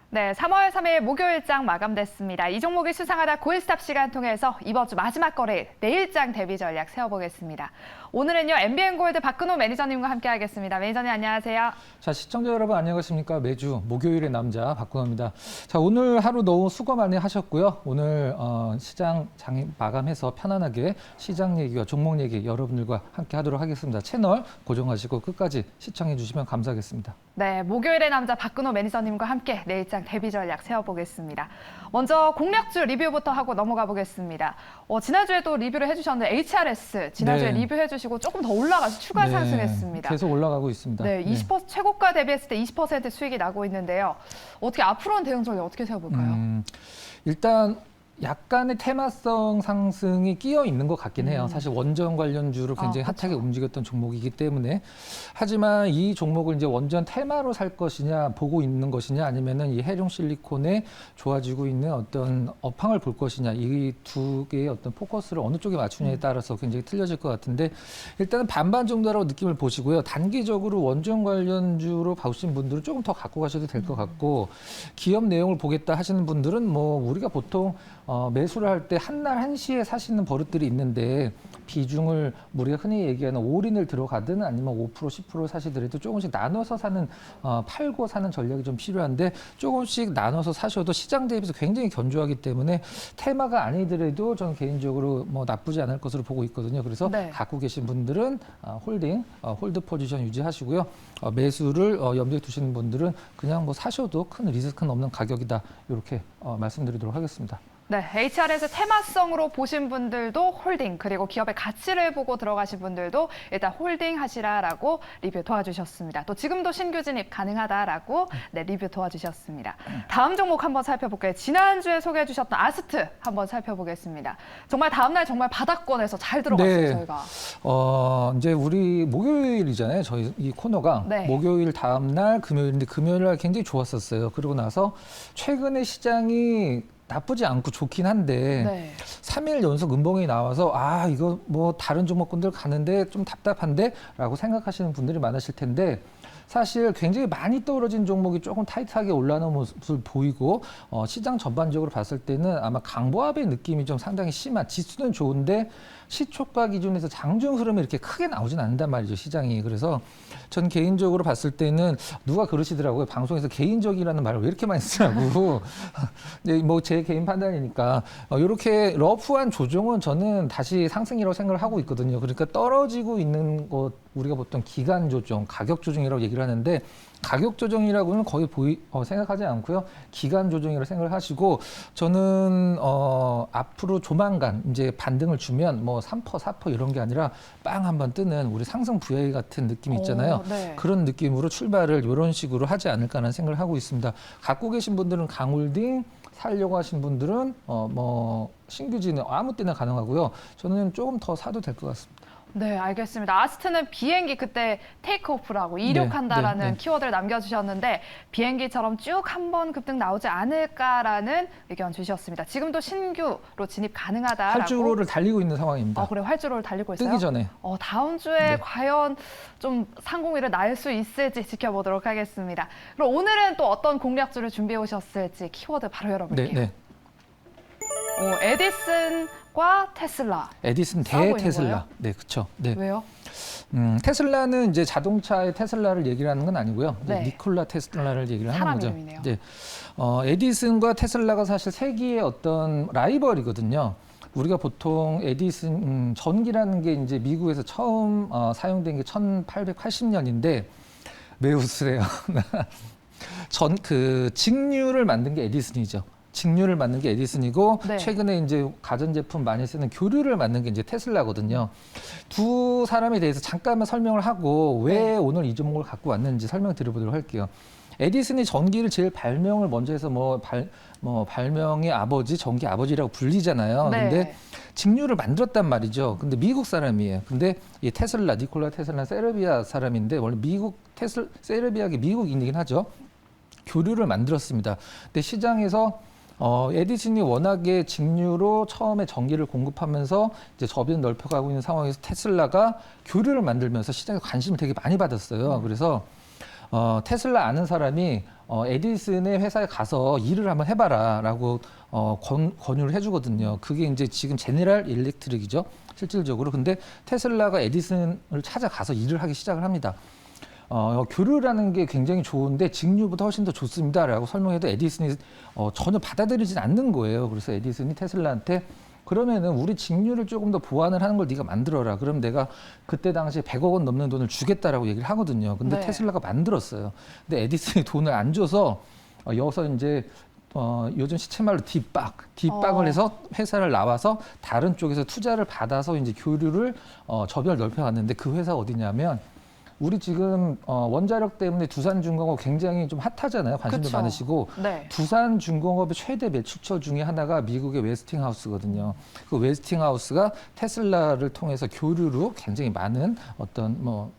네, 3월 3일 목요일장 마감됐습니다. 이 종목이 수상하다 고일스탑 시간 통해서 이번 주 마지막 거래일 내일장 대비 전략 세워보겠습니다. 오늘은요, MBN골드 박근호 매니저님과 함께하겠습니다. 매니저님 안녕하세요. 자, 시청자 여러분 안녕하십니까? 매주 목요일의 남자 박근호입니다. 자, 오늘 하루 너무 수고 많이 하셨고요. 오늘 시장 장 마감해서 편안하게 시장 얘기와 종목 얘기 여러분들과 함께하도록 하겠습니다. 채널 고정하시고 끝까지 시청해 주시면 감사하겠습니다. 네, 목요일의 남자 박근호 매니저님과 함께 내일장 대비 전략 세워보겠습니다. 먼저 공략주 리뷰부터 하고 넘어가 보겠습니다. 지난주에도 리뷰를 해주셨는데 HRS 지난주에 네. 리뷰해주시고 조금 더 올라가서 추가 네, 상승했습니다. 계속 올라가고 있습니다. 네, 20% 최고가 대비했을 때 20% 수익이 나고 있는데요. 어떻게 앞으로는 대응 전략 어떻게 세워볼까요? 일단 약간의 테마성 상승이 끼어 있는 것 같긴 해요. 사실 원전 관련주로 굉장히 핫하게 움직였던 종목이기 때문에. 하지만 이 종목을 이제 원전 테마로 살 것이냐 보고 있는 것이냐 아니면은 이 해룡 실리콘에 좋아지고 있는 어떤 업황을 볼 것이냐 이 두 개의 어떤 포커스를 어느 쪽에 맞추냐에 따라서 굉장히 틀려질 것 같은데 일단은 반반 정도라고 느낌을 보시고요. 단기적으로 원전 관련주로 봐오신 분들은 조금 더 갖고 가셔도 될 것 같고 기업 내용을 보겠다 하시는 분들은 뭐 우리가 보통 매수를 할 때 한날 한시에 사시는 버릇들이 있는데 비중을 우리가 흔히 얘기하는 올인을 들어가든 아니면 5% 10% 사시더라도 조금씩 나눠서 사는 팔고 사는 전략이 좀 필요한데 조금씩 나눠서 사셔도 시장 대비해서 굉장히 견조하기 때문에 테마가 아니더라도 저는 개인적으로 뭐 나쁘지 않을 것으로 보고 있거든요. 그래서 네. 갖고 계신 분들은 홀드 포지션 유지하시고요. 매수를 염두에 두시는 분들은 그냥 뭐 사셔도 큰 리스크는 없는 가격이다. 이렇게 말씀드리도록 하겠습니다. 네, HRS 테마성으로 보신 분들도 홀딩, 그리고 기업의 가치를 보고 들어가신 분들도 일단 홀딩 하시라라고 리뷰 도와주셨습니다. 또 지금도 신규 진입 가능하다라고 리뷰 도와주셨습니다. 다음 종목 한번 살펴볼게요. 지난주에 소개해 주셨던 아스트 한번 살펴보겠습니다. 정말 다음날 정말 바닥권에서 잘 들어갔어요, 네. 저희가. 이제 우리 목요일이잖아요. 저희 이 코너가 네. 목요일 다음 날 금요일인데 금요일 날 굉장히 좋았었어요. 그러고 나서 최근에 시장이 나쁘지 않고 좋긴 한데 네. 3일 연속 음봉이 나와서 이거 뭐 다른 종목군들 가는데 좀 답답한데 라고 생각하시는 분들이 많으실 텐데 사실 굉장히 많이 떨어진 종목이 조금 타이트하게 올라오는 모습을 보이고 시장 전반적으로 봤을 때는 아마 강보합의 느낌이 좀 상당히 심한 지수는 좋은데 시초가 기준에서 장중 흐름이 이렇게 크게 나오진 않는단 말이죠, 시장이. 그래서 전 개인적으로 봤을 때는 누가 그러시더라고요. 방송에서 개인적이라는 말을 왜 이렇게 많이 쓰냐고. 뭐 제 개인 판단이니까 이렇게 러프한 조정은 저는 다시 상승이라고 생각을 하고 있거든요. 그러니까 떨어지고 있는 것 우리가 보통 기간 조정, 가격 조정이라고 얘기를 하는데 가격 조정이라고는 거의 생각하지 않고요. 기간 조정이라고 생각을 하시고 저는 앞으로 조만간 이제 반등을 주면 뭐 3%, 4% 이런 게 아니라 빵 한번 뜨는 우리 상승 VI 같은 느낌이 있잖아요. 네. 그런 느낌으로 출발을 이런 식으로 하지 않을까라는 생각을 하고 있습니다. 갖고 계신 분들은 강홀딩 살려고 하신 분들은 뭐 신규 진입 아무 때나 가능하고요. 저는 조금 더 사도 될 것 같습니다. 네, 알겠습니다. 아스트는 비행기 그때 테이크오프라고 이륙한다라는 네. 키워드를 남겨주셨는데 비행기처럼 쭉 한번 급등 나오지 않을까라는 의견 주셨습니다. 지금도 신규로 진입 가능하다라고. 활주로를 달리고 있는 상황입니다. 그래, 활주로를 달리고 있어요? 뜨기 전에. 다음 주에 과연 좀 상공위를 날 수 있을지 지켜보도록 하겠습니다. 그럼 오늘은 또 어떤 공략주를 준비해 오셨을지 키워드 바로 열어볼게요. 네. 에디슨과 테슬라. 에디슨 싸우고 대 있는 테슬라. 거예요? 네, 그렇죠. 네. 왜요? 테슬라는 이제 자동차의 테슬라를 얘기를 하는 건 아니고요. 네. 니콜라 테슬라를 얘기를 하는 사람 거죠. 이름이네요. 네. 에디슨과 테슬라가 사실 세기의 어떤 라이벌이거든요. 우리가 보통 에디슨 전기라는 게 이제 미국에서 처음 사용된 게 1880년인데 왜 웃으세요? 직류를 만든 게 에디슨이죠. 직류를 만든 게 에디슨이고 네. 최근에 이제 가전제품 많이 쓰는 교류를 만든 게 이제 테슬라거든요. 두 사람에 대해서 잠깐만 설명을 하고 왜 오늘 이 종목을 갖고 왔는지 설명드려보도록 할게요. 에디슨이 전기를 제일 발명을 먼저 해서 발명의 아버지, 전기 아버지라고 불리잖아요. 네. 근데 직류를 만들었단 말이죠. 근데 미국 사람이에요. 근데 이 테슬라, 니콜라 테슬라 세르비아 사람인데 원래 세르비아가 미국인이긴 하죠. 교류를 만들었습니다. 근데 시장에서 에디슨이 워낙에 직류로 처음에 전기를 공급하면서 이제 저변 넓혀가고 있는 상황에서 테슬라가 교류를 만들면서 시장에 관심을 되게 많이 받았어요. 그래서 테슬라 아는 사람이 에디슨의 회사에 가서 일을 한번 해봐라라고 권유를 해주거든요. 그게 이제 지금 제네럴 일렉트릭이죠. 실질적으로. 근데 테슬라가 에디슨을 찾아가서 일을 하기 시작을 합니다. 교류라는 게 굉장히 좋은데 직류보다 훨씬 더 좋습니다라고 설명해도 에디슨이 전혀 받아들이진 않는 거예요. 그래서 에디슨이 테슬라한테 그러면은 우리 직류를 조금 더 보완을 하는 걸 네가 만들어라. 그럼 내가 그때 당시에 100억 원 넘는 돈을 주겠다라고 얘기를 하거든요. 근데 네. 테슬라가 만들었어요. 근데 에디슨이 돈을 안 줘서 여기서 이제 요즘 시체말로 뒷박을 해서 회사를 나와서 다른 쪽에서 투자를 받아서 이제 교류를 접연을 넓혀갔는데 그 회사가 어디냐면 우리 지금 원자력 때문에 두산중공업 굉장히 좀 핫하잖아요. 관심도 그쵸. 많으시고 네. 두산중공업의 최대 매출처 중에 하나가 미국의 웨스팅하우스거든요. 그 웨스팅하우스가 테슬라를 통해서 교류로 굉장히 많은 어떤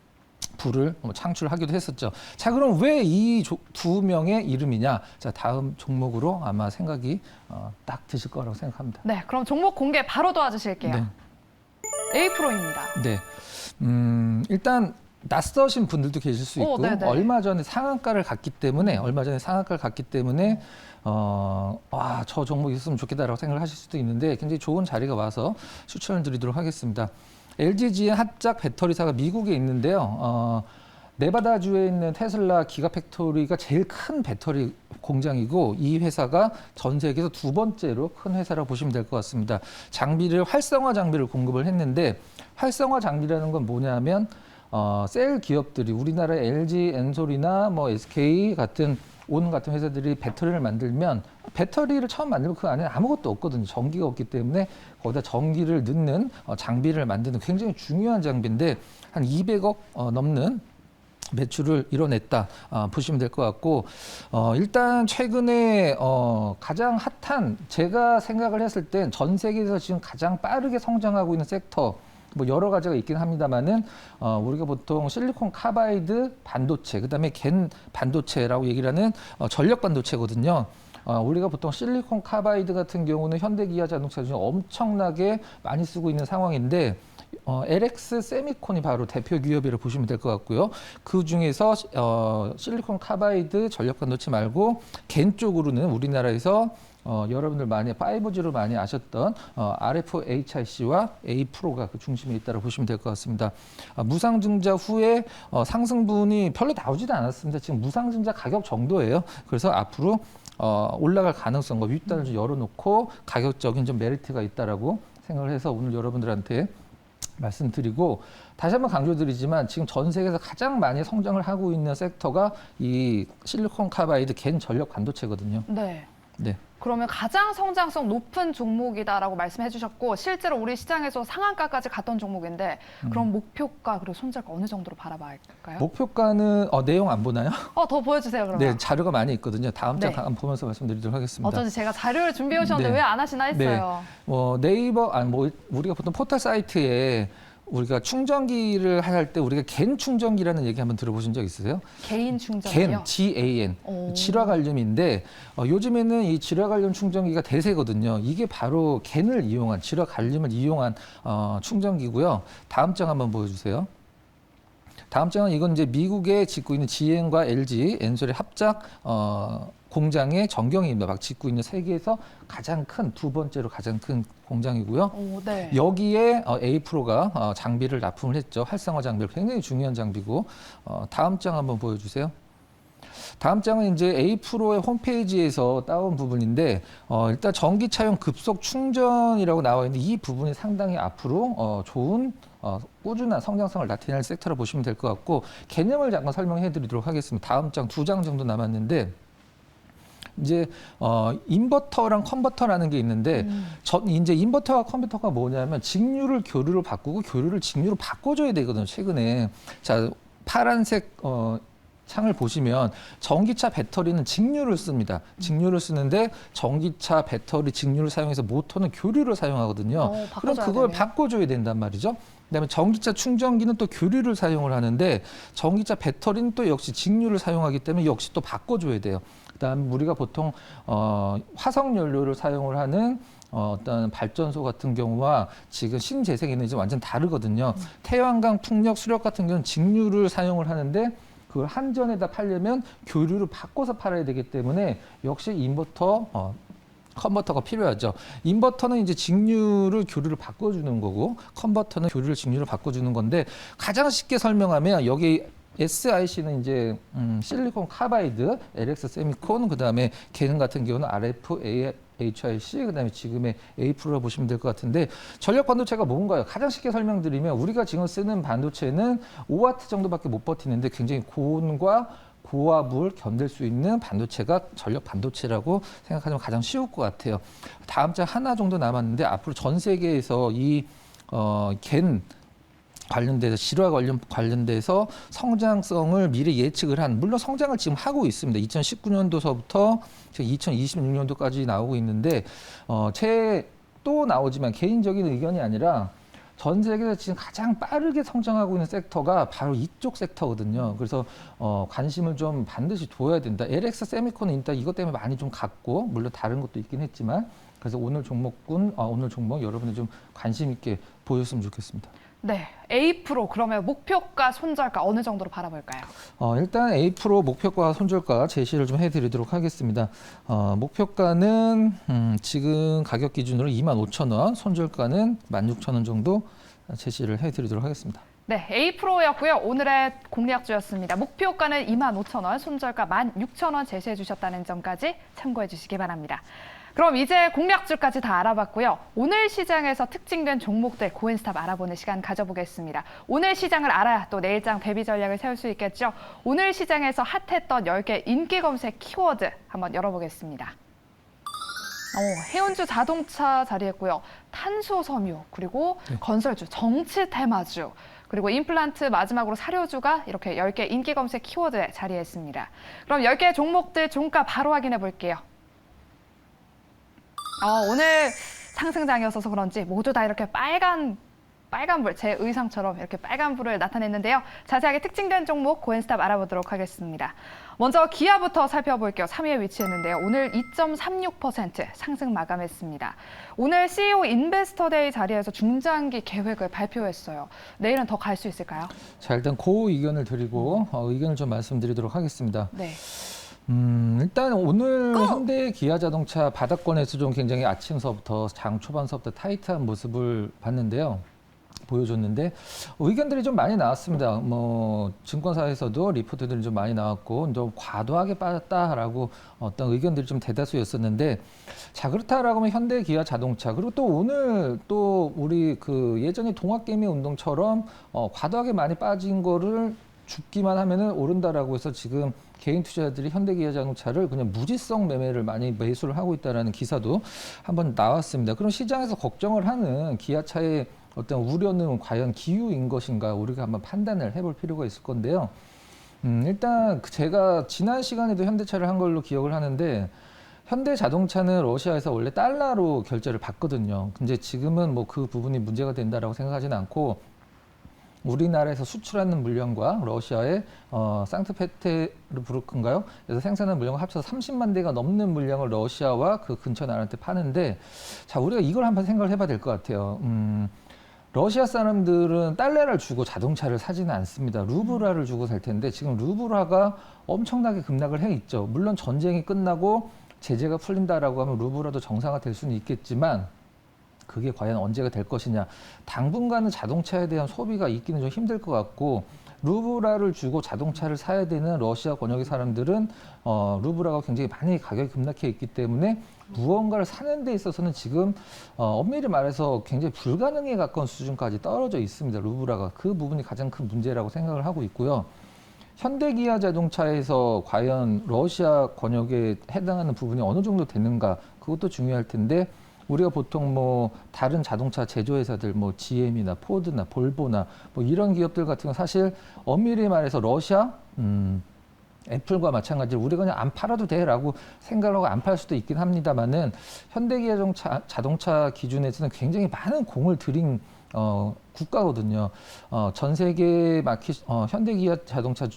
부를 창출하기도 했었죠. 자, 그럼 왜 이 두 명의 이름이냐? 자, 다음 종목으로 아마 생각이 딱 드실 거라고 생각합니다. 네, 그럼 종목 공개 바로 도와주실게요. 네. A프로입니다. 네. 일단 낯서신 분들도 계실 수 있고 네네. 얼마 전에 상한가를 갔기 때문에 저 종목 있으면 좋겠다라고 생각을 하실 수도 있는데 굉장히 좋은 자리가 와서 추천을 드리도록 하겠습니다. LGGM 합작 배터리사가 미국에 있는데요. 네바다주에 있는 테슬라 기가팩토리가 제일 큰 배터리 공장이고 이 회사가 전 세계에서 두 번째로 큰 회사라고 보시면 될 것 같습니다. 활성화 장비를 공급을 했는데 활성화 장비라는 건 뭐냐면 셀 기업들이 우리나라의 LG, 엔솔이나 SK 같은 온 같은 회사들이 배터리를 만들면 배터리를 처음 만들면 그 안에 아무것도 없거든요. 전기가 없기 때문에 거기다 전기를 넣는 장비를 만드는 굉장히 중요한 장비인데 한 200억 넘는 매출을 이뤄냈다 보시면 될 것 같고 일단 최근에 가장 핫한 제가 생각을 했을 땐 전 세계에서 지금 가장 빠르게 성장하고 있는 섹터 여러 가지가 있긴 합니다만은 우리가 보통 실리콘 카바이드 반도체 그다음에 겐 반도체라고 얘기를 하는 전력 반도체거든요. 우리가 보통 실리콘 카바이드 같은 경우는 현대기아 자동차 중에 엄청나게 많이 쓰고 있는 상황인데 LX 세미콘이 바로 대표 기업이라고 보시면 될 것 같고요. 그 중에서 실리콘 카바이드 전력 반도체 말고 겐 쪽으로는 우리나라에서 여러분들 많이 5G로 많이 아셨던 RFHIC와 A-프로가 그 중심에 있다고 보시면 될 것 같습니다. 무상증자 후에 상승분이 별로 나오지도 않았습니다. 지금 무상증자 가격 정도예요. 그래서 앞으로 올라갈 가능성과 윗단을 좀 열어놓고 가격적인 좀 메리트가 있다라고 생각을 해서 오늘 여러분들한테 말씀드리고 다시 한번 강조드리지만 지금 전 세계에서 가장 많이 성장을 하고 있는 섹터가 이 실리콘 카바이드 겐 전력 반도체거든요. 네. 네. 그러면 가장 성장성 높은 종목이다라고 말씀해 주셨고 실제로 우리 시장에서 상한가까지 갔던 종목인데 그럼 목표가 그리고 손절가 어느 정도로 바라봐야 할까요? 목표가는 내용 안 보나요? 더 보여주세요 그러면. 네, 자료가 많이 있거든요. 다음 장 네. 한번 보면서 말씀드리도록 하겠습니다. 어쩐지 제가 자료를 준비해 오셨는데 네. 왜 안 하시나 했어요. 네이버 우리가 보통 포털 사이트에 우리가 충전기를 할 때 우리가 겐 충전기라는 얘기 한번 들어보신 적 있으세요? 개인 충전이요? 겐, GAN, 오. 질화관륨인데 요즘에는 이 질화관륨 충전기가 대세거든요. 이게 바로 겐을 이용한 질화관륨을 이용한 충전기고요. 다음 장 한번 보여주세요. 다음 장은 이건 이제 미국에 짓고 있는 GM과 LG, 엔솔의 합작 공장의 전경입니다. 막 짓고 있는 세계에서 가장 큰 두 번째로 가장 큰 공장이고요. 네. 여기에 A-프로가 장비를 납품을 했죠. 활성화 장비를 굉장히 중요한 장비고 다음 장 한번 보여주세요. 다음 장은 이제 A-프로의 홈페이지에서 따온 부분인데 일단 전기차용 급속 충전이라고 나와 있는데 이 부분이 상당히 앞으로 좋은 꾸준한 성장성을 나타낼 섹터로 보시면 될 것 같고 개념을 잠깐 설명해 드리도록 하겠습니다. 다음 장 2장 정도 남았는데 이제 인버터랑 컨버터라는 게 있는데 이제 인버터와 컨버터가 뭐냐면 직류를 교류로 바꾸고 교류를 직류로 바꿔줘야 되거든요. 최근에 자 파란색 창을 보시면 전기차 배터리는 직류를 씁니다. 직류를 쓰는데 전기차 배터리 직류를 사용해서 모터는 교류를 사용하거든요. 그럼 그걸 되네요. 바꿔줘야 된단 말이죠. 그다음에 전기차 충전기는 또 교류를 사용을 하는데 전기차 배터리는 또 역시 직류를 사용하기 때문에 역시 또 바꿔줘야 돼요. 그다음 우리가 보통 화석 연료를 사용을 하는 어떤 발전소 같은 경우와 지금 신재생 에너지 완전 다르거든요. 태양광, 풍력, 수력 같은 경우는 직류를 사용을 하는데 그걸 한전에다 팔려면 교류를 바꿔서 팔아야 되기 때문에 역시 인버터 컨버터가 필요하죠. 인버터는 이제 직류를 교류를 바꿔주는 거고 컨버터는 교류를 직류를 바꿔주는 건데 가장 쉽게 설명하면 여기 SiC는 이제 실리콘 카바이드, LX 세미콘, 그다음에 걔는 같은 경우는 RF, HIC, 그다음에 지금의 A-프로라 보시면 될 것 같은데 전력 반도체가 뭔가요? 가장 쉽게 설명드리면 우리가 지금 쓰는 반도체는 5W 정도밖에 못 버티는데 굉장히 고온과 고압을 견딜 수 있는 반도체가 전력 반도체라고 생각하면 가장 쉬울 것 같아요. 다음 장 하나 정도 남았는데 앞으로 전 세계에서 겐 관련돼서 질화 관련돼서 성장성을 미리 예측을 한 물론 성장을 지금 하고 있습니다. 2019년도서부터 2026년도까지 나오고 있는데 또 나오지만 개인적인 의견이 아니라 전 세계에서 지금 가장 빠르게 성장하고 있는 섹터가 바로 이쪽 섹터거든요. 그래서 관심을 좀 반드시 둬야 된다. LX 세미콘은 일단 이것 때문에 많이 좀 갔고 물론 다른 것도 있긴 했지만 그래서 오늘 종목 여러분들 좀 관심 있게 보셨으면 좋겠습니다. 네, A-프로 그러면 목표가, 손절가 어느 정도로 바라볼까요? 일단 A-프로 목표가, 손절가 제시를 좀 해드리도록 하겠습니다. 목표가는 지금 가격 기준으로 25,000원, 손절가는 16,000원 정도 제시를 해드리도록 하겠습니다. 네, A-프로였고요. 오늘의 공략주였습니다. 목표가는 25,000원, 손절가 16,000원 제시해 주셨다는 점까지 참고해 주시기 바랍니다. 그럼 이제 공략주까지 다 알아봤고요. 오늘 시장에서 특징된 종목들 고인스탑 알아보는 시간 가져보겠습니다. 오늘 시장을 알아야 또 내일장 대비 전략을 세울 수 있겠죠. 오늘 시장에서 핫했던 10개 인기 검색 키워드 한번 열어보겠습니다. 해운주 자동차 자리했고요. 탄소 섬유, 그리고 건설주, 정치 테마주, 그리고 임플란트, 마지막으로 사료주가 이렇게 10개 인기 검색 키워드에 자리했습니다. 그럼 10개 종목들 종가 바로 확인해 볼게요. 오늘 상승장이었어서 그런지 모두 다 이렇게 빨간불, 제 의상처럼 이렇게 빨간불을 나타냈는데요. 자세하게 특징된 종목 고인스탑 알아보도록 하겠습니다. 먼저 기아부터 살펴볼게요. 3위에 위치했는데요. 오늘 2.36% 상승 마감했습니다. 오늘 CEO 인베스터데이 자리에서 중장기 계획을 발표했어요. 내일은 더 갈 수 있을까요? 자, 일단 그 의견을 드리고 의견을 좀 말씀드리도록 하겠습니다. 네. 일단 오늘 현대 기아자동차 바닥권에서 좀 굉장히 아침서부터 장 초반서부터 타이트한 모습을 봤는데요. 보여줬는데 의견들이 좀 많이 나왔습니다. 증권사에서도 리포트들이 좀 많이 나왔고 좀 과도하게 빠졌다라고 어떤 의견들이 좀 대다수였었는데 자 그렇다라고 하면 현대 기아 자동차 그리고 또 오늘 또 우리 예전에 동학개미 운동처럼 과도하게 많이 빠진 거를 죽기만 하면은 오른다라고 해서 지금 개인 투자자들이 현대기아자동차를 그냥 무지성 매매를 많이 매수를 하고 있다라는 기사도 한번 나왔습니다. 그럼 시장에서 걱정을 하는 기아차의 어떤 우려는 과연 기우인 것인가 우리가 한번 판단을 해볼 필요가 있을 건데요. 일단 제가 지난 시간에도 현대차를 한 걸로 기억을 하는데 현대자동차는 러시아에서 원래 달러로 결제를 받거든요. 근데 지금은 그 부분이 문제가 된다라고 생각하지는 않고 우리나라에서 수출하는 물량과 러시아의 상트페테르부르크인가요? 그래서 생산하는 물량을 합쳐서 30만 대가 넘는 물량을 러시아와 그 근처 나라한테 파는데 자 우리가 이걸 한번 생각을 해봐야 될 것 같아요. 러시아 사람들은 달러를 주고 자동차를 사지는 않습니다. 루브라를 주고 살 텐데 지금 루브라가 엄청나게 급락을 해 있죠. 물론 전쟁이 끝나고 제재가 풀린다라고 하면 루브라도 정상화될 수는 있겠지만 그게 과연 언제가 될 것이냐. 당분간은 자동차에 대한 소비가 있기는 좀 힘들 것 같고 루브라를 주고 자동차를 사야 되는 러시아 권역의 사람들은 루브라가 굉장히 많이 가격이 급락해 있기 때문에 무언가를 사는 데 있어서는 지금 엄밀히 말해서 굉장히 불가능에 가까운 수준까지 떨어져 있습니다. 루브라가. 그 부분이 가장 큰 문제라고 생각을 하고 있고요. 현대기아 자동차에서 과연 러시아 권역에 해당하는 부분이 어느 정도 되는가 그것도 중요할 텐데 우리가 보통 다른 자동차 제조회사들 GM이나 포드나 볼보나 이런 기업들 같은 건 사실 엄밀히 말해서 러시아 애플과 마찬가지로 우리가 그냥 안 팔아도 돼라고 생각하고 안 팔 수도 있긴 합니다만은 현대기아 자동차 기준에서는 굉장히 많은 공을 들인 국가거든요. 전 세계 마켓 현대기아 자동차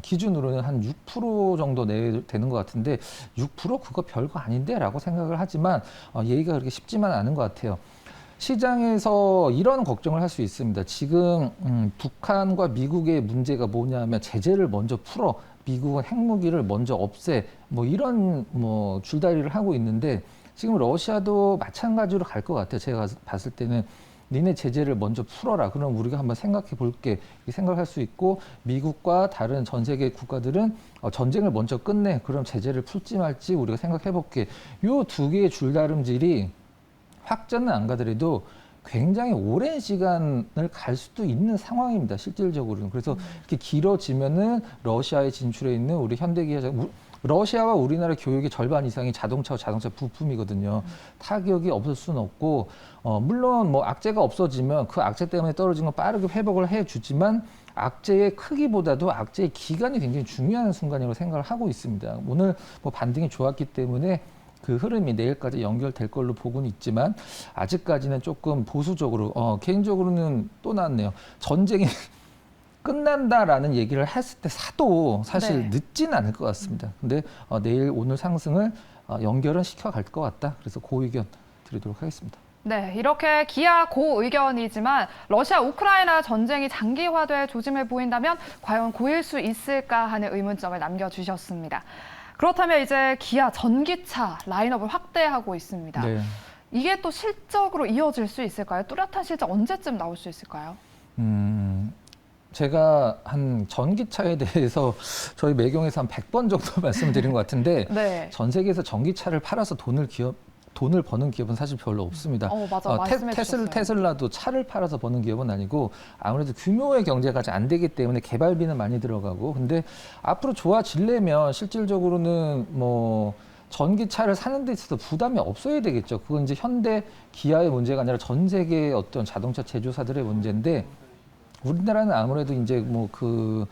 기준으로는 한 6% 정도 되는 것 같은데 6% 그거 별거 아닌데라고 생각을 하지만 얘기가 그렇게 쉽지만 않은 것 같아요. 시장에서 이런 걱정을 할 수 있습니다. 지금 북한과 미국의 문제가 뭐냐면 제재를 먼저 풀어 미국은 핵무기를 먼저 없애 뭐 이런 뭐 줄다리를 하고 있는데 지금 러시아도 마찬가지로 갈 것 같아요. 제가 봤을 때는 니네 제재를 먼저 풀어라. 그럼 우리가 한번 생각해 볼게. 이렇게 생각할 수 있고 미국과 다른 전 세계 국가들은 전쟁을 먼저 끝내. 그럼 제재를 풀지 말지 우리가 생각해 볼게. 요 두 개의 줄다름질이 확전은 안 가더라도 굉장히 오랜 시간을 갈 수도 있는 상황입니다. 실질적으로는. 그래서 이렇게 길어지면은 러시아에 진출해 있는 우리 현대기아 러시아와 우리나라 교육의 절반 이상이 자동차 부품이거든요. 타격이 없을 수는 없고, 물론 뭐 악재가 없어지면 그 악재 때문에 떨어진 건 빠르게 회복을 해주지만 악재의 크기보다도 악재의 기간이 굉장히 중요한 순간이라고 생각을 하고 있습니다. 오늘 뭐 반등이 좋았기 때문에 그 흐름이 내일까지 연결될 걸로 보고는 있지만 아직까지는 조금 보수적으로, 개인적으로는 또 나왔네요. 전쟁이 끝난다라는 얘기를 했을 때 사도 사실 늦지는 않을 것 같습니다. 근데 내일 오늘 상승을 연결은 시켜갈 것 같다. 그래서 그 의견 드리도록 하겠습니다. 네, 이렇게 기아 고 의견이지만 러시아 우크라이나 전쟁이 장기화될 조짐을 보인다면 과연 고일 수 있을까 하는 의문점을 남겨주셨습니다. 그렇다면 이제 기아 전기차 라인업을 확대하고 있습니다. 네. 이게 또 실적으로 이어질 수 있을까요? 뚜렷한 실적 언제쯤 나올 수 있을까요? 제가 한 전기차에 대해서 저희 매경에서 한 100번 정도 말씀을 드린 것 같은데 네. 전 세계에서 전기차를 팔아서 돈을 버는 기업은 사실 별로 없습니다. 맞아. 말씀해 주셨어요. 테슬라도 차를 팔아서 버는 기업은 아니고 아무래도 규모의 경제가 아직 안 되기 때문에 개발비는 많이 들어가고 근데 앞으로 좋아지려면 실질적으로는 뭐 전기차를 사는 데 있어서 부담이 없어야 되겠죠. 그건 이제 현대 기아의 문제가 아니라 전 세계의 어떤 자동차 제조사들의 문제인데 우리나라는 아무래도 이제 뭐 그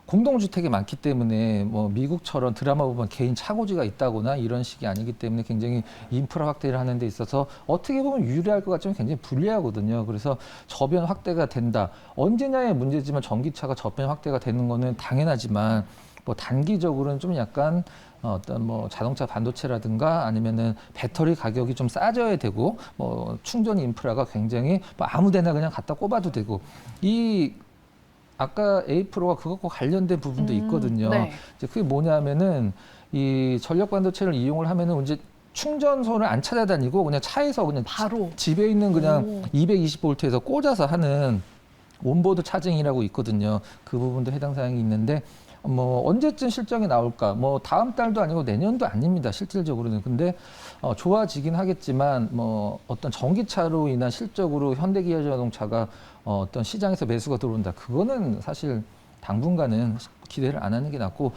공동주택이 많기 때문에 뭐 미국처럼 드라마 보면 개인 차고지가 있다거나 이런 식이 아니기 때문에 굉장히 인프라 확대를 하는 데 있어서 어떻게 보면 유리할 것 같지만 굉장히 불리하거든요. 그래서 저변 확대가 된다. 언제냐의 문제지만 전기차가 저변 확대가 되는 거는 당연하지만 뭐 단기적으로는 좀 약간 어떤 뭐 자동차 반도체라든가 아니면은 배터리 가격이 좀 싸져야 되고 뭐 충전 인프라가 굉장히 뭐 아무데나 그냥 갖다 꼽아도 되고 이 아까 A-프로가 그것과 관련된 부분도 있거든요. 네. 이제 그게 뭐냐면은 이 전력 반도체를 이용을 하면은 이제 충전소를 안 찾아다니고 그냥 차에서 그냥 바로 집에 있는 그냥 220볼트에서 꽂아서 하는 온보드 차징이라고 있거든요. 그 부분도 해당 사항이 있는데 뭐 언제쯤 실적이 나올까? 뭐 다음 달도 아니고 내년도 아닙니다. 실질적으로는. 근데 좋아지긴 하겠지만 뭐 어떤 전기차로 인한 실적으로 현대기아자동차가 어떤 시장에서 매수가 들어온다. 그거는 사실 당분간은 기대를 안 하는 게 낫고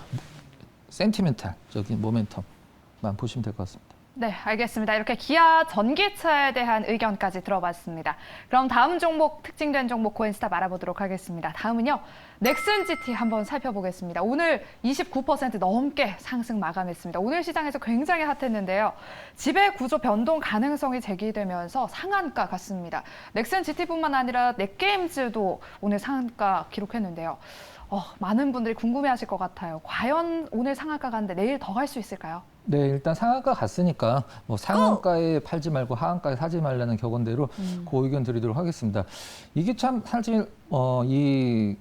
센티멘탈적인 모멘텀만 보시면 될 것 같습니다. 네, 알겠습니다. 이렇게 기아 전기차에 대한 의견까지 들어봤습니다. 그럼 다음 종목, 특징된 종목 코인스탑 알아보도록 하겠습니다. 다음은요, 넥슨 GT 한번 살펴보겠습니다. 오늘 29% 넘게 상승 마감했습니다. 오늘 시장에서 굉장히 핫했는데요. 지배 구조 변동 가능성이 제기되면서 상한가 갔습니다. 넥슨 GT뿐만 아니라 넷게임즈도 오늘 상한가 기록했는데요. 많은 분들이 궁금해하실 것 같아요. 과연 오늘 상한가 갔는데 내일 더 갈 수 있을까요? 네, 일단 상한가 갔으니까 뭐 상한가에 팔지 말고 하한가에 사지 말라는 격언대로 그 의견 드리도록 하겠습니다. 이게 참 사실 이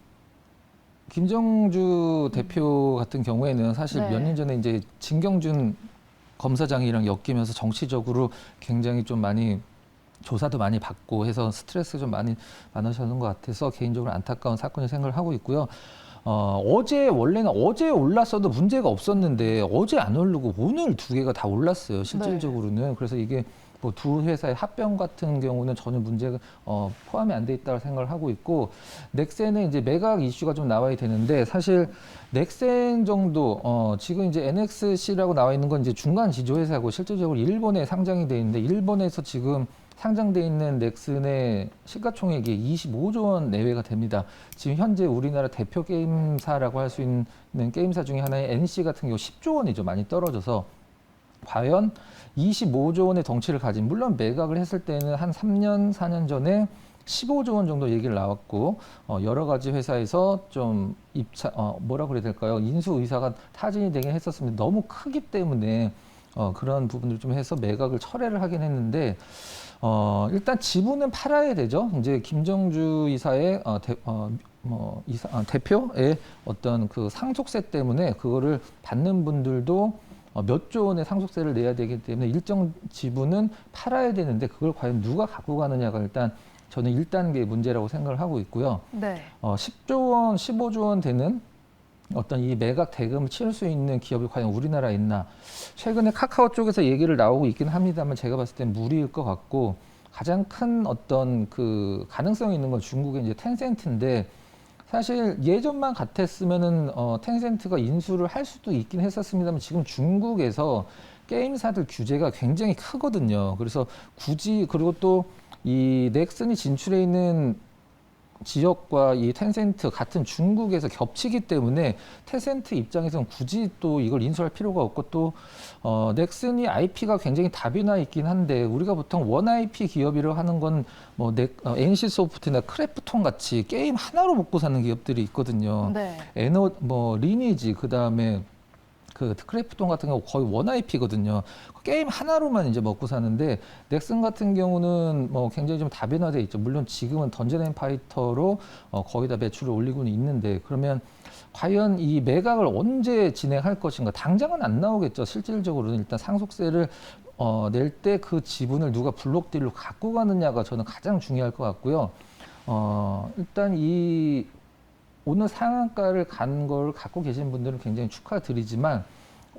김정주 대표 같은 경우에는 사실 몇 년 전에 이제 진경준 검사장이랑 엮이면서 정치적으로 굉장히 좀 많이 조사도 많이 받고 해서 스트레스가 좀 많이 많으셨는 것 같아서 개인적으로 안타까운 사건을 생각을 하고 있고요. 원래는 어제 올랐어도 문제가 없었는데 어제 안 오르고 오늘 두 개가 다 올랐어요. 실질적으로는. 네. 그래서 이게 뭐 두 회사의 합병 같은 경우는 전혀 문제가 포함이 안 돼 있다고 생각을 하고 있고 넥센은 이제 매각 이슈가 좀 나와야 되는데 사실 넥센 정도 지금 이제 NXC라고 나와 있는 건 이제 중간 지주 회사고 실질적으로 일본에 상장이 돼 있는데 일본에서 지금 상장돼 있는 넥슨의 시가총액이 25조 원 내외가 됩니다. 지금 현재 우리나라 대표 게임사라고 할 수 있는 게임사 중에 하나의 NC 같은 경우 10조 원이죠. 많이 떨어져서 과연 25조 원의 덩치를 가진 물론 매각을 했을 때는 한 3년, 4년 전에 15조 원 정도 얘기를 나왔고 여러 가지 회사에서 좀 뭐라 그래야 될까요? 인수 의사가 타진이 되긴 했었습니다. 너무 크기 때문에 그런 부분을 좀 해서 매각을 철회를 하긴 했는데 일단 지분은 팔아야 되죠. 이제 김정주 이사의 대표의 어떤 그 상속세 때문에 그거를 받는 분들도 몇 조 원의 상속세를 내야 되기 때문에 일정 지분은 팔아야 되는데 그걸 과연 누가 갖고 가느냐가 일단 저는 1단계 문제라고 생각을 하고 있고요. 네. 10조 원, 15조 원 되는 어떤 이 매각 대금을 치를 수 있는 기업이 과연 우리나라에 있나. 최근에 카카오 쪽에서 얘기를 나오고 있긴 합니다만 제가 봤을 땐 무리일 것 같고 가장 큰 어떤 그 가능성이 있는 건 중국의 이제 텐센트인데 사실 예전만 같았으면은 텐센트가 인수를 할 수도 있긴 했었습니다만 지금 중국에서 게임사들 규제가 굉장히 크거든요. 그래서 굳이 그리고 또 이 넥슨이 진출해 있는 지역과 이 텐센트 같은 중국에서 겹치기 때문에 텐센트 입장에서는 굳이 또 이걸 인수할 필요가 없고 또 넥슨이 IP가 굉장히 다변화 있긴 한데 우리가 보통 원 IP 기업이라고 하는 건 뭐 NC 소프트나 크래프톤 같이 게임 하나로 먹고 사는 기업들이 있거든요. 네. 리니지 그다음에 그 크래프톤 같은 경우 거의 원 IP거든요. 게임 하나로만 이제 먹고 사는데 넥슨 같은 경우는 뭐 굉장히 좀 다변화돼 있죠. 물론 지금은 던전 앤 파이터로 거의 다 매출을 올리고는 있는데 그러면 과연 이 매각을 언제 진행할 것인가? 당장은 안 나오겠죠. 실질적으로는 일단 상속세를 낼 때 그 지분을 누가 블록딜로 갖고 가느냐가 저는 가장 중요할 것 같고요. 일단 이 오늘 상한가를 간 걸 갖고 계신 분들은 굉장히 축하드리지만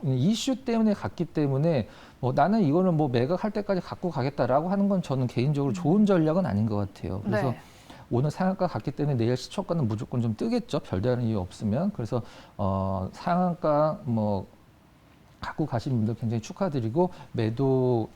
이슈 때문에 갔기 때문에 뭐 나는 이거는 뭐 매각할 때까지 갖고 가겠다라고 하는 건 저는 개인적으로 좋은 전략은 아닌 것 같아요. 그래서 네. 오늘 상한가 갔기 때문에 내일 시초가는 무조건 좀 뜨겠죠. 별다른 이유 없으면. 그래서 상한가 뭐 갖고 가신 분들 굉장히 축하드리고 매도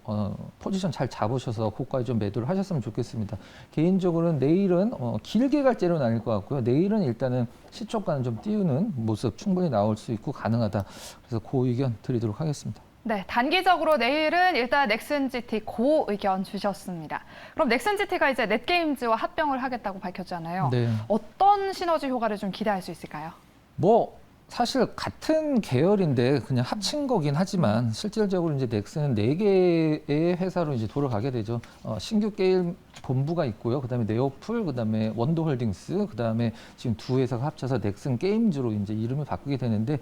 포지션 잘 잡으셔서 고가에 좀 매도를 하셨으면 좋겠습니다. 개인적으로는 내일은 길게 갈 때는 아닐 것 같고요. 내일은 일단은 시초가는 좀 띄우는 모습 충분히 나올 수 있고 가능하다. 그래서 그 의견 드리도록 하겠습니다. 네, 단기적으로 내일은 일단 넥슨 GT 고 의견 주셨습니다. 그럼 넥슨 GT가 이제 넷게임즈와 합병을 하겠다고 밝혔잖아요. 네. 어떤 시너지 효과를 좀 기대할 수 있을까요? 뭐 사실 같은 계열인데 그냥 합친 거긴 하지만 실질적으로 이제 넥슨은 4개의 회사로 이제 돌아가게 되죠. 신규 게임 본부가 있고요. 그다음에 네오풀, 그다음에 원더홀딩스, 그다음에 지금 두 회사가 합쳐서 넥슨 게임즈로 이제 이름을 바꾸게 되는데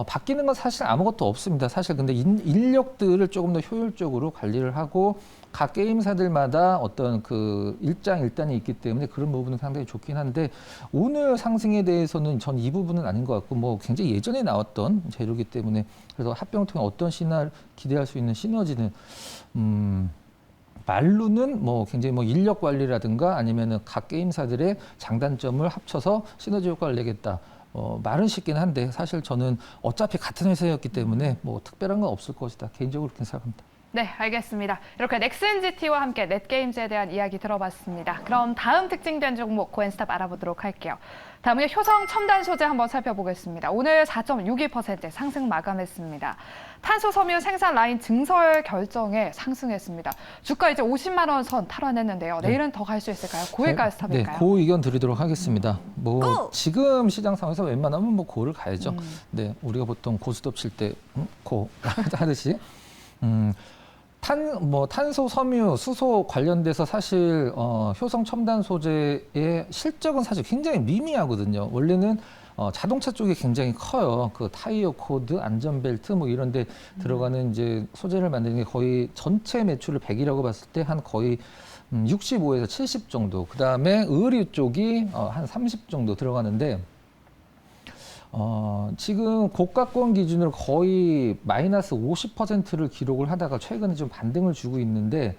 바뀌는 건 사실 아무것도 없습니다. 사실 근데 인력들을 조금 더 효율적으로 관리를 하고 각 게임사들마다 어떤 그 일장일단이 있기 때문에 그런 부분은 상당히 좋긴 한데 오늘 상승에 대해서는 전 이 부분은 아닌 것 같고 뭐 굉장히 예전에 나왔던 재료이기 때문에 그래서 합병을 통해 어떤 기대할 수 있는 시너지는 말로는 뭐 굉장히 뭐 인력 관리라든가 아니면은 각 게임사들의 장단점을 합쳐서 시너지 효과를 내겠다. 말은 쉽긴 한데 사실 저는 어차피 같은 회사였기 때문에 뭐 특별한 건 없을 것이다. 개인적으로 그렇게 생각합니다. 네, 알겠습니다. 이렇게 넥슨 GT와 함께 넷게임즈에 대한 이야기 들어봤습니다. 그럼 다음 특징된 종목 코엔스탑 알아보도록 할게요. 다음은 효성 첨단 소재 한번 살펴보겠습니다. 오늘 4.62% 상승 마감했습니다. 탄소 섬유 생산 라인 증설 결정에 상승했습니다. 주가 이제 50만 원 선 탈환했는데요. 내일은 더 갈 수 있을까요? 고일까요, 스탑일까요? 네, 고 의견 드리도록 하겠습니다. 뭐 지금 시장 상황에서 웬만하면 뭐 고를 가야죠. 네, 우리가 보통 고스톱 칠 때 고 하듯이. 탄소, 섬유, 수소 관련돼서 사실 효성 첨단 소재의 실적은 사실 굉장히 미미하거든요. 원래는 자동차 쪽이 굉장히 커요. 그 타이어 코드, 안전벨트 뭐 이런 데 들어가는 이제 소재를 만드는 게 거의 전체 매출을 100이라고 봤을 때 한 거의 65에서 70 정도. 그다음에 의류 쪽이 한 30 정도 들어가는데 지금 고가권 기준으로 거의 마이너스 50%를 기록을 하다가 최근에 좀 반등을 주고 있는데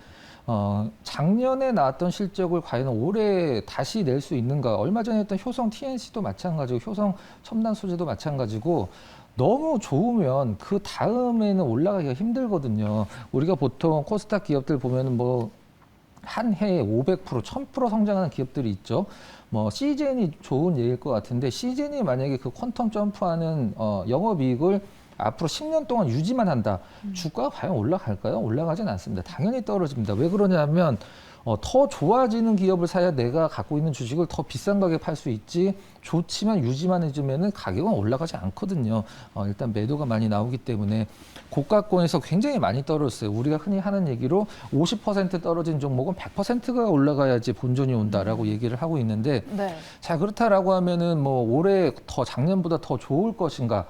작년에 나왔던 실적을 과연 올해 다시 낼 수 있는가? 얼마 전에 했던 효성 TNC도 마찬가지고 효성 첨단 소재도 마찬가지고 너무 좋으면 그 다음에는 올라가기가 힘들거든요. 우리가 보통 코스닥 기업들 보면은 뭐 한 해에 500%, 1000% 성장하는 기업들이 있죠. 뭐 시젠이 좋은 예일 것 같은데 시젠이 만약에 그 퀀텀 점프하는 영업이익을 앞으로 10년 동안 유지만 한다. 주가가 과연 올라갈까요? 올라가진 않습니다. 당연히 떨어집니다. 왜 그러냐면 더 좋아지는 기업을 사야 내가 갖고 있는 주식을 더 비싼 가격에 팔 수 있지, 좋지만 유지만 해주면은 가격은 올라가지 않거든요. 일단 매도가 많이 나오기 때문에 고가권에서 굉장히 많이 떨어졌어요. 우리가 흔히 하는 얘기로 50% 떨어진 종목은 100%가 올라가야지 본전이 온다라고 얘기를 하고 있는데, 네. 자, 그렇다라고 하면은 뭐 올해 더 작년보다 더 좋을 것인가?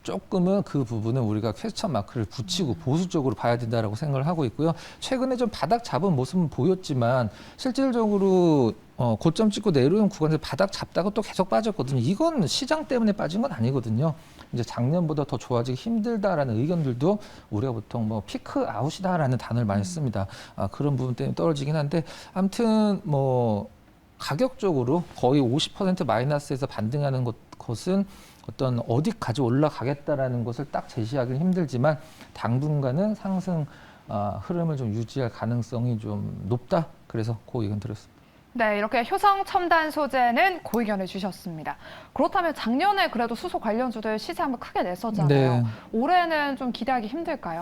조금은 그 부분은 우리가 퀘스천 마크를 붙이고 보수적으로 봐야 된다라고 생각을 하고 있고요. 최근에 좀 바닥 잡은 모습은 보였지만 실질적으로 고점 찍고 내려온 구간에서 바닥 잡다가 또 계속 빠졌거든요. 이건 시장 때문에 빠진 건 아니거든요. 이제 작년보다 더 좋아지기 힘들다라는 의견들도 우리가 보통 뭐 피크 아웃이다라는 단어를 많이 씁니다. 그런 부분 때문에 떨어지긴 한데, 아무튼 뭐 가격적으로 거의 50% 마이너스에서 반등하는 것은 어떤 어디까지 올라가겠다라는 것을 딱 제시하기는 힘들지만 당분간은 상승 흐름을 좀 유지할 가능성이 좀 높다. 그래서 그 의견 드렸습니다. 네, 이렇게 효성 첨단 소재는 그 의견을 주셨습니다. 그렇다면 작년에 그래도 수소 관련주들 시세 한번 크게 냈었잖아요. 네. 올해는 좀 기대하기 힘들까요?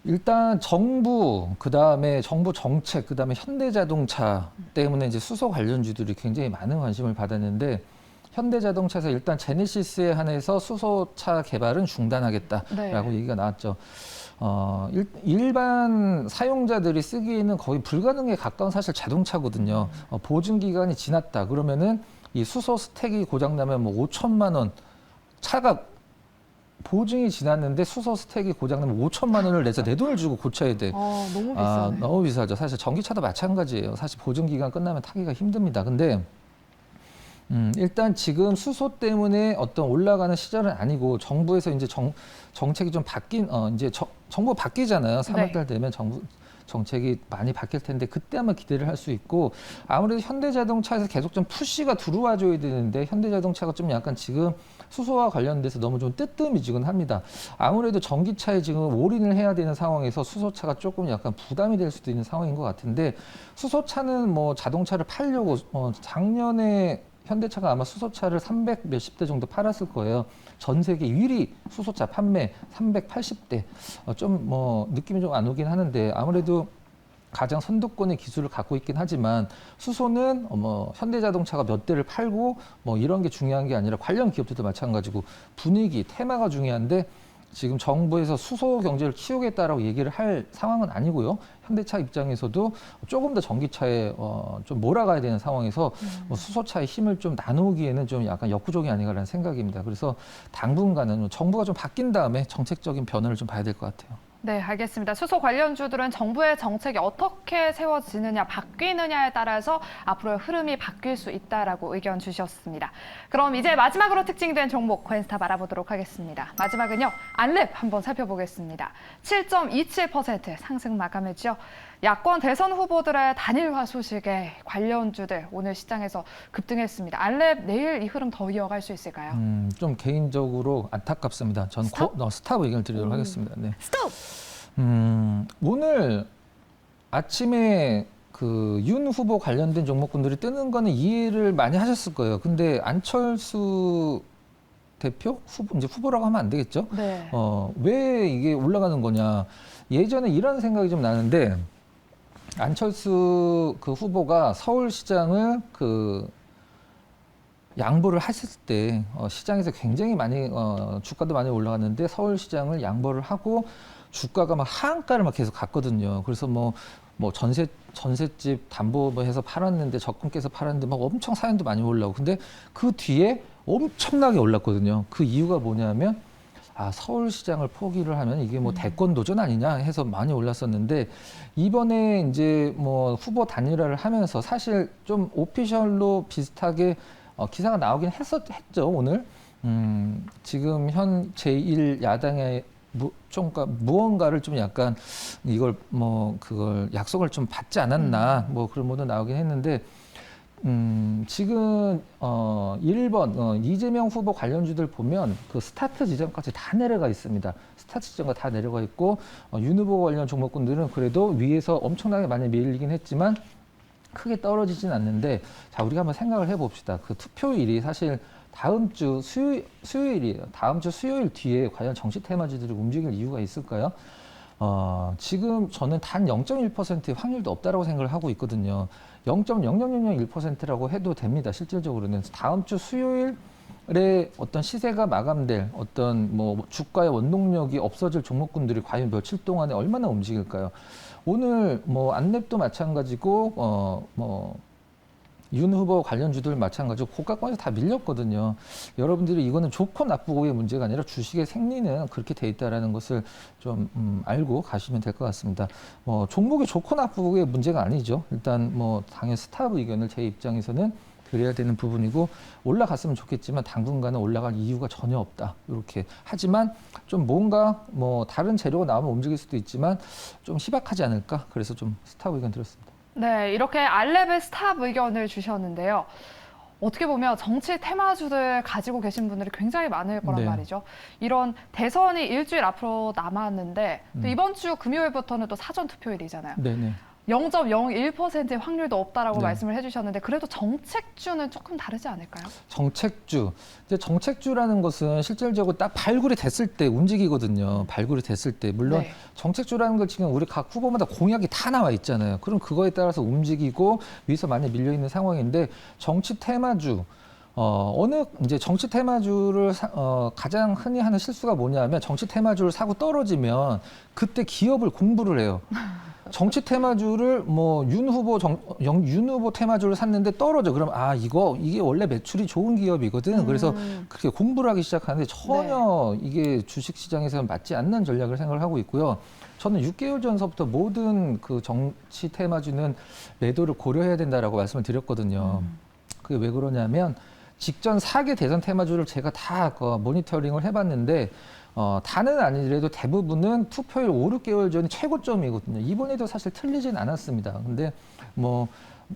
일단 정부, 그다음에 정부 정책, 그다음에 현대자동차 때문에 이제 수소 관련주들이 굉장히 많은 관심을 받았는데, 현대자동차에서 일단 제네시스에 한해서 수소차 개발은 중단하겠다라고 네. 얘기가 나왔죠. 일반 사용자들이 쓰기에는 거의 불가능에 가까운 사실 자동차거든요. 보증 기간이 지났다 그러면은 이 수소 스택이 고장나면 뭐 5천만 원, 차가 보증이 지났는데 수소 스택이 고장나면 5천만 원을 내서 내 돈을 주고 고쳐야 돼. 너무 비싸네. 너무 비싸죠. 사실 전기차도 마찬가지예요. 사실 보증 기간 끝나면 타기가 힘듭니다. 근데 일단 지금 수소 때문에 어떤 올라가는 시절은 아니고, 정부에서 이제 정책이 좀 바뀐, 이제 정부 바뀌잖아요. 3월달 되면 정부 정책이 많이 바뀔 텐데, 그때 한번 기대를 할 수 있고, 아무래도 현대자동차에서 계속 좀 푸시가 들어와줘야 되는데, 현대자동차가 좀 약간 지금 수소와 관련돼서 너무 좀 뜨뜻미지근합니다. 아무래도 전기차에 지금 올인을 해야 되는 상황에서 수소차가 조금 약간 부담이 될 수도 있는 상황인 것 같은데, 수소차는 뭐 자동차를 팔려고 작년에 현대차가 아마 수소차를 300 몇십 대 정도 팔았을 거예요. 전 세계 1위 수소차 판매 380대. 좀 뭐 느낌이 좀 안 오긴 하는데, 아무래도 가장 선두권의 기술을 갖고 있긴 하지만, 수소는 뭐 현대자동차가 몇 대를 팔고 뭐 이런 게 중요한 게 아니라 관련 기업들도 마찬가지고 분위기, 테마가 중요한데, 지금 정부에서 수소 경제를 키우겠다라고 얘기를 할 상황은 아니고요. 현대차 입장에서도 조금 더 전기차에 좀 몰아가야 되는 상황에서 뭐 수소차의 힘을 좀 나누기에는 좀 약간 역부족이 아닌가라는 생각입니다. 그래서 당분간은 정부가 좀 바뀐 다음에 정책적인 변화를 좀 봐야 될 것 같아요. 네, 알겠습니다. 수소 관련주들은 정부의 정책이 어떻게 세워지느냐, 바뀌느냐에 따라서 앞으로의 흐름이 바뀔 수 있다라고 의견 주셨습니다. 그럼 이제 마지막으로 특징된 종목 코인스탑 알아보도록 하겠습니다. 마지막은요, 안랩 한번 살펴보겠습니다. 7.27% 상승 마감했죠. 야권 대선 후보들의 단일화 소식에 관련주들 오늘 시장에서 급등했습니다. 안랩 내일 이 흐름 더 이어갈 수 있을까요? 좀 개인적으로 안타깝습니다. 전 스탑 의견을 드리도록 하겠습니다. 네. 스톱! 오늘 아침에 그 윤 후보 관련된 종목군들이 뜨는 거는 이해를 많이 하셨을 거예요. 근데 안철수 대표 이제 후보라고 하면 안 되겠죠? 네. 왜 이게 올라가는 거냐? 예전에 이런 생각이 좀 나는데, 안철수 그 후보가 서울시장을 그 양보를 했을 때 시장에서 굉장히 많이 주가도 많이 올라갔는데, 서울시장을 양보를 하고 주가가 막 하한가를 막 계속 갔거든요. 그래서 뭐 전셋집 담보해서 팔았는데, 적금께서 팔았는데 막 엄청 사연도 많이 올라오고, 근데 그 뒤에 엄청나게 올랐거든요. 그 이유가 뭐냐면, 서울시장을 포기를 하면 이게 뭐 대권 도전 아니냐 해서 많이 올랐었는데, 이번에 이제 뭐 후보 단일화를 하면서 사실 좀 오피셜로 비슷하게 기사가 나오긴 했죠, 오늘. 지금 현 제1야당의 무언가를 좀 약간 이걸 뭐 그걸 약속을 좀 받지 않았나, 뭐 그런 모도 나오긴 했는데, 지금 1번 이재명 후보 관련주들 보면 그 스타트 지점까지 다 내려가 있습니다. 스타트 지점까지 다 내려가 있고, 윤 후보 관련 종목군들은 그래도 위에서 엄청나게 많이 밀리긴 했지만 크게 떨어지진 않는데, 자, 우리가 한번 생각을 해봅시다. 그 투표율이 사실 다음 주 수요일이에요. 다음 주 수요일 뒤에 과연 정치 테마주들이 움직일 이유가 있을까요? 지금 저는 단 0.1%의 확률도 없다라고 생각을 하고 있거든요. 0.00001%라고 해도 됩니다. 실질적으로는 다음 주 수요일에 어떤 시세가 마감될 어떤 뭐 주가의 원동력이 없어질 종목군들이 과연 며칠 동안에 얼마나 움직일까요? 오늘 뭐 안랩도 마찬가지고 윤 후보 관련주들 마찬가지고 고가권에서 다 밀렸거든요. 여러분들이 이거는 좋고 나쁘고의 문제가 아니라 주식의 생리는 그렇게 돼 있다라는 것을 좀 알고 가시면 될 것 같습니다. 종목이 좋고 나쁘고의 문제가 아니죠. 일단 뭐 당연 스탑 의견을 제 입장에서는 드려야 되는 부분이고 올라갔으면 좋겠지만 당분간은 올라갈 이유가 전혀 없다. 이렇게 하지만 좀 뭔가 뭐 다른 재료가 나오면 움직일 수도 있지만 좀 희박하지 않을까. 그래서 좀 스탑 의견 드렸습니다. 네, 이렇게 알렙의 스탑 의견을 주셨는데요. 어떻게 보면 정치 테마주들 가지고 계신 분들이 굉장히 많을 거란 네. 말이죠. 이런 대선이 일주일 앞으로 남았는데 또 이번 주 금요일부터는 또 사전 투표일이잖아요. 네네. 0.01%의 확률도 없다라고 네. 말씀을 해주셨는데 그래도 정책주는 조금 다르지 않을까요? 정책주. 이제 정책주라는 것은 실질적으로 딱 발굴이 됐을 때 움직이거든요. 발굴이 됐을 때. 물론 네. 정책주라는 걸 지금 우리 각 후보마다 공약이 다 나와 있잖아요. 그럼 그거에 따라서 움직이고 위에서 많이 밀려 있는 상황인데 정치 테마주. 어느 이제 정치 테마주를 가장 흔히 하는 실수가 뭐냐면 정치 테마주를 사고 떨어지면 그때 기업을 공부를 해요. 정치 테마주를 뭐 윤 후보 테마주를 샀는데 떨어져. 그럼 이게 원래 매출이 좋은 기업이거든. 그래서 그렇게 공부를 하기 시작하는데 전혀 이게 주식 시장에서는 맞지 않는 전략을 생각을 하고 있고요. 저는 6개월 전서부터 모든 그 정치 테마주는 매도를 고려해야 된다라고 말씀을 드렸거든요. 그게 왜 그러냐면 직전 4개 대선 테마주를 제가 다 모니터링을 해봤는데 다는 아니더라도 대부분은 투표일 5, 6개월 전이 최고점이거든요. 이번에도 사실 틀리진 않았습니다. 근데 뭐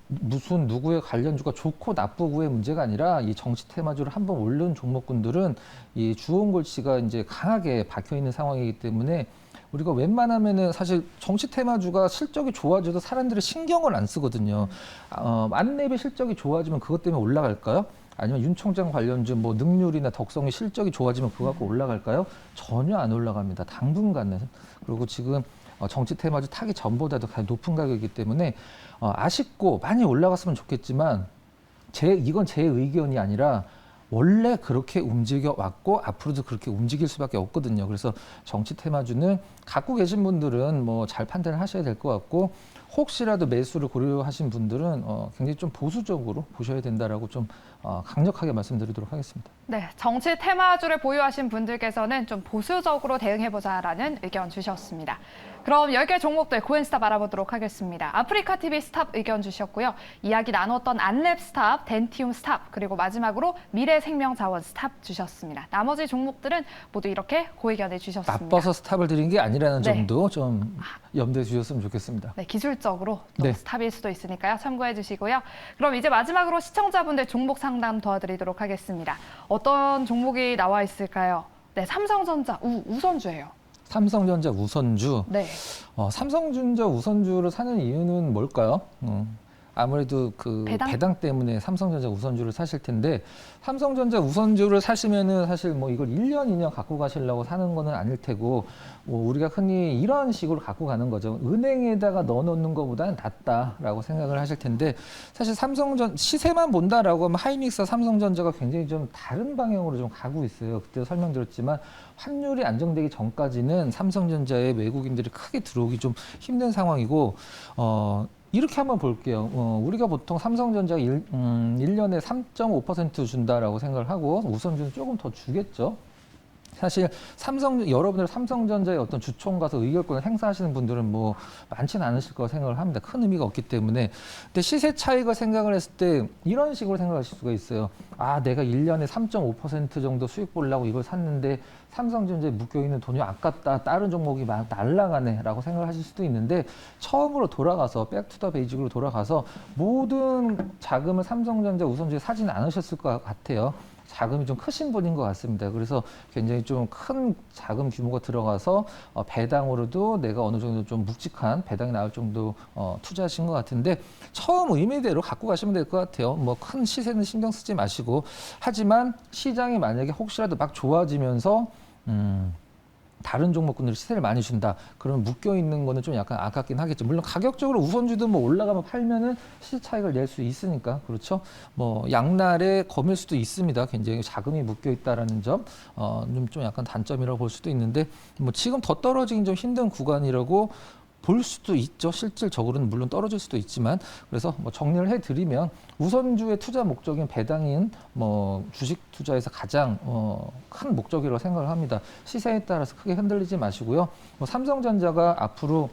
무슨 누구의 관련주가 좋고 나쁘고의 문제가 아니라 이 정치 테마주를 한번 오른 종목군들은 이 주온 골치가 이제 강하게 박혀 있는 상황이기 때문에 우리가 웬만하면은 사실 정치 테마주가 실적이 좋아져도 사람들이 신경을 안 쓰거든요. 안랩의 실적이 좋아지면 그것 때문에 올라갈까요? 아니면 윤 총장 관련주 뭐 능률이나 덕성의 실적이 좋아지면 그거 갖고 올라갈까요? 전혀 안 올라갑니다. 당분간은. 그리고 지금 정치 테마주 타기 전보다도 가장 높은 가격이기 때문에 아쉽고 많이 올라갔으면 좋겠지만 이건 제 의견이 아니라 원래 그렇게 움직여 왔고 앞으로도 그렇게 움직일 수밖에 없거든요. 그래서 정치 테마주는 갖고 계신 분들은 뭐 잘 판단을 하셔야 될 것 같고 혹시라도 매수를 고려하신 분들은 굉장히 좀 보수적으로 보셔야 된다라고 좀 강력하게 말씀드리도록 하겠습니다. 네, 정치 테마주를 보유하신 분들께서는 좀 보수적으로 대응해보자라는 의견 주셨습니다. 그럼 10개 종목들 고엔스탑 알아보도록 하겠습니다. 아프리카TV 스탑 의견 주셨고요. 이야기 나눴던 안랩 스탑, 덴티움 스탑, 그리고 마지막으로 미래생명자원 스탑 주셨습니다. 나머지 종목들은 모두 이렇게 고의견을 주셨습니다. 나빠서 스탑을 드린 게 아니라는 네. 점도 좀 염두에 주셨으면 좋겠습니다. 네, 기술적으로 또 네. 스탑일 수도 있으니까요. 참고해 주시고요. 그럼 이제 마지막으로 시청자분들 종목 상담 도와드리도록 하겠습니다. 어떤 종목이 나와 있을까요? 네, 삼성전자 우선주예요. 삼성전자 우선주. 네. 삼성전자 우선주를 사는 이유는 뭘까요? 아무래도 그 배당 때문에 삼성전자 우선주를 사실 텐데 삼성전자 우선주를 사시면은 사실 뭐 이걸 1년, 2년 갖고 가시려고 사는 거는 아닐 테고 우리가 흔히 이런 식으로 갖고 가는 거죠. 은행에다가 넣어놓는 것보다는 낫다라고 생각을 하실 텐데 사실 시세만 본다라고 하면 하이닉스와 삼성전자가 굉장히 좀 다른 방향으로 좀 가고 있어요. 그때 설명드렸지만 환율이 안정되기 전까지는 삼성전자에 외국인들이 크게 들어오기 좀 힘든 상황이고 이렇게 한번 볼게요. 우리가 보통 삼성전자가 1년에 3.5% 준다라고 생각을 하고 우선주는 조금 더 주겠죠. 사실 여러분들 삼성전자의 어떤 주총 가서 의결권을 행사하시는 분들은 뭐 많지는 않으실 거라 생각을 합니다. 큰 의미가 없기 때문에. 근데 시세 차익을 생각을 했을 때 이런 식으로 생각하실 수가 있어요. 내가 1년에 3.5% 정도 수익 보려고 이걸 샀는데 삼성전자에 묶여있는 돈이 아깝다. 다른 종목이 막 날아가네. 라고 생각을 하실 수도 있는데 처음으로 돌아가서 백투더 베이직으로 돌아가서 모든 자금을 삼성전자 우선주에 사지는 않으셨을 것 같아요. 자금이 좀 크신 분인 것 같습니다. 그래서 굉장히 좀 큰 자금 규모가 들어가서 배당으로도 내가 어느 정도 좀 묵직한 배당이 나올 정도 투자하신 것 같은데 처음 의미대로 갖고 가시면 될 것 같아요. 뭐 큰 시세는 신경 쓰지 마시고 하지만 시장이 만약에 혹시라도 막 좋아지면서 다른 종목군들이 시세를 많이 준다. 그러면 묶여 있는 거는 좀 약간 아깝긴 하겠죠. 물론 가격적으로 우선주도 뭐 올라가면 팔면은 시세 차익을 낼 수 있으니까 그렇죠. 뭐 양날의 검일 수도 있습니다. 굉장히 자금이 묶여 있다라는 점, 좀 약간 단점이라고 볼 수도 있는데 뭐 지금 더 떨어지긴 좀 힘든 구간이라고. 볼 수도 있죠. 실질적으로는 물론 떨어질 수도 있지만 그래서 뭐 정리를 해드리면 우선주의 투자 목적인 배당인 뭐 주식 투자에서 가장 큰 목적이라고 생각을 합니다. 시세에 따라서 크게 흔들리지 마시고요. 뭐 삼성전자가 앞으로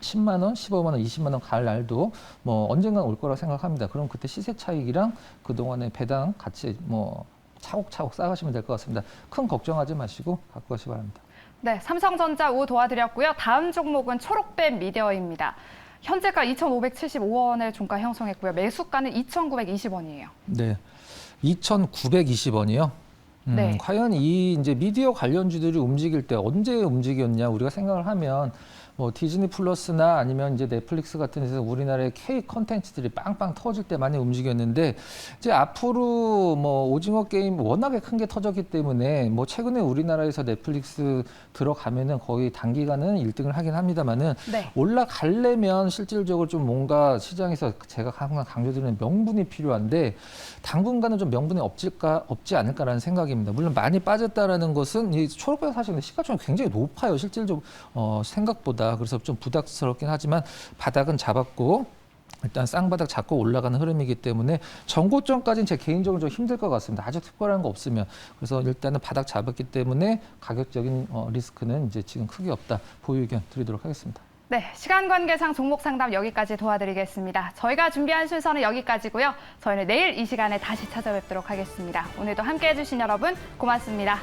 10만 원, 15만 원, 20만 원 갈 날도 뭐 언젠간 올 거라고 생각합니다. 그럼 그때 시세 차익이랑 그동안의 배당 같이 뭐 차곡차곡 쌓아가시면 될 것 같습니다. 큰 걱정하지 마시고 갖고 가시기 바랍니다. 네, 삼성전자 우 도와드렸고요. 다음 종목은 초록뱀 미디어입니다. 현재가 2,575원을 종가 형성했고요. 매수가는 2,920원이에요. 네, 2,920원이요. 네. 과연 이 이제 미디어 관련주들이 움직일 때 언제 움직였냐 우리가 생각을 하면 뭐 디즈니 플러스나 아니면 이제 넷플릭스 같은 데서 우리나라의 K 컨텐츠들이 빵빵 터질 때 많이 움직였는데 이제 앞으로 뭐 오징어 게임 워낙에 큰 게 터졌기 때문에 뭐 최근에 우리나라에서 넷플릭스 들어가면은 거의 단기간은 1등을 하긴 합니다만은 네. 올라가려면 실질적으로 좀 뭔가 시장에서 제가 항상 강조드리는 명분이 필요한데 당분간은 좀 명분이 없지 않을까라는 생각입니다. 물론 많이 빠졌다라는 것은 이 초록별 사실 시가총이 굉장히 높아요. 실질적으로 생각보다. 그래서 좀 부담스럽긴 하지만 바닥은 잡았고 일단 쌍바닥 잡고 올라가는 흐름이기 때문에 전고점까지는 제 개인적으로 좀 힘들 것 같습니다. 아주 특별한 거 없으면. 그래서 일단은 바닥 잡았기 때문에 가격적인 리스크는 이제 지금 크게 없다. 보유 의견 드리도록 하겠습니다. 네, 시간 관계상 종목 상담 여기까지 도와드리겠습니다. 저희가 준비한 순서는 여기까지고요. 저희는 내일 이 시간에 다시 찾아뵙도록 하겠습니다. 오늘도 함께해 주신 여러분 고맙습니다.